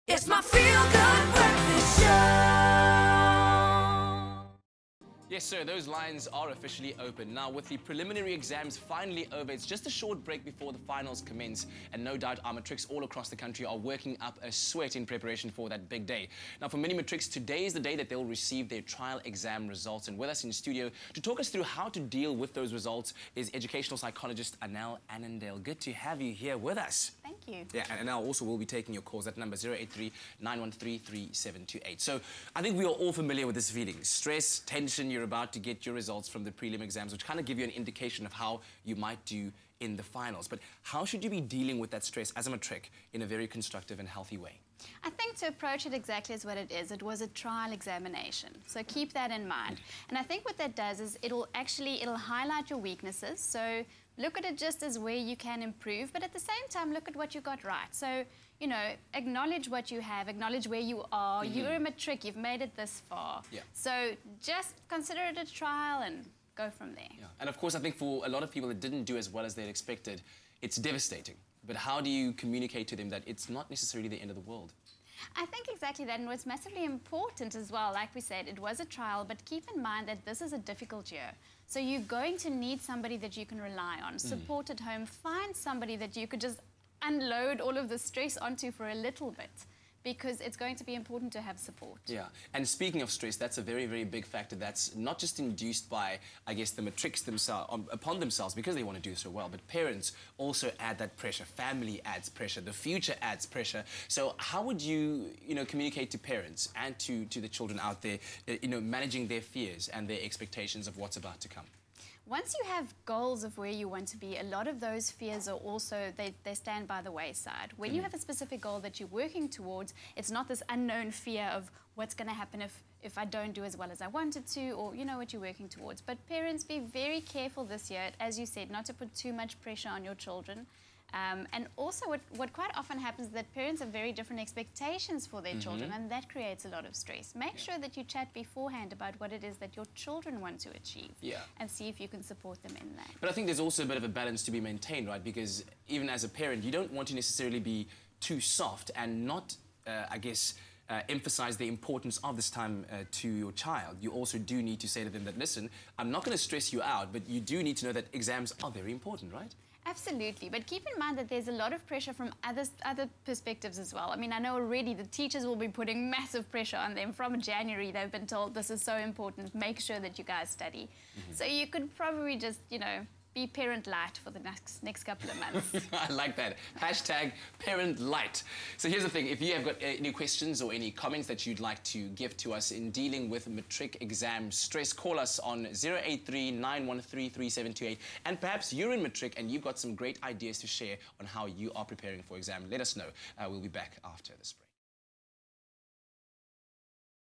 It's my feel-good breakfast show. Yes, sir, those lines are officially open. Now, with the preliminary exams finally over, it's just a short break before the finals commence, and no doubt our matrics all across the country are working up a sweat in preparation for that big day. Now, for many matrics, today is the day that they'll receive their trial exam results, and with us in the studio to talk us through how to deal with those results is educational psychologist Anel Annandale. Good to have you here with us. Thank you. Yeah, and now also we'll be taking your calls at number 083-913-3728. So I think we are all familiar with this feeling. Stress, tension, you're about to get your results from the prelim exams, which kind of give you an indication of how you might do in the finals. But how should you be dealing with that stress as a matric in a very constructive and healthy way? I think to approach it exactly as what it is, it was a trial examination. So keep that in mind. And I think what that does is it'll highlight your weaknesses. So look at it just as where you can improve, but at the same time, look at what you got right. So, you know, acknowledge what you have, acknowledge where you are. You're a matric, you've made it this far. Yeah. So just consider it a trial and go from there. Yeah. And of course, I think for a lot of people that didn't do as well as they'd expected, it's devastating. But how do you communicate to them that it's not necessarily the end of the world? I think exactly that, and what's massively important as well, like we said, it was a trial, but keep in mind that this is a difficult year. So you're going to need somebody that you can rely on, support at home, find somebody that you could just unload all of the stress onto for a little bit, because it's going to be important to have support. Yeah, and speaking of stress, that's a very, very big factor that's not just induced by, I guess, the matrics themselves, upon themselves, because they want to do so well, but parents also add that pressure, family adds pressure, the future adds pressure. So how would you, communicate to parents and to the children out there, managing their fears and their expectations of what's about to come? Once you have goals of where you want to be, a lot of those fears are also, they stand by the wayside. When you have a specific goal that you're working towards, it's not this unknown fear of what's going to happen if I don't do as well as I wanted to, or you know what you're working towards. But parents, be very careful this year, as you said, not to put too much pressure on your children. And also what quite often happens is that parents have very different expectations for their children, and that creates a lot of stress. Make sure that you chat beforehand about what it is that your children want to achieve, and see if you can support them in that. But I think there's also a bit of a balance to be maintained, right? Because even as a parent, you don't want to necessarily be too soft and not, emphasize the importance of this time to your child. You also do need to say to them that, listen, I'm not going to stress you out, but you do need to know that exams are very important, right? Absolutely, but keep in mind that there's a lot of pressure from other perspectives as well. I mean, I know already the teachers will be putting massive pressure on them. From January, they've been told this is so important, make sure that you guys study. So you could probably just, be parent light for the next couple of months. I like that. Hashtag parent light. So here's the thing. If you have got any questions or any comments that you'd like to give to us in dealing with matric exam stress, call us on 083-913-3728. And perhaps you're in matric and you've got some great ideas to share on how you are preparing for exam. Let us know. We'll be back after this break.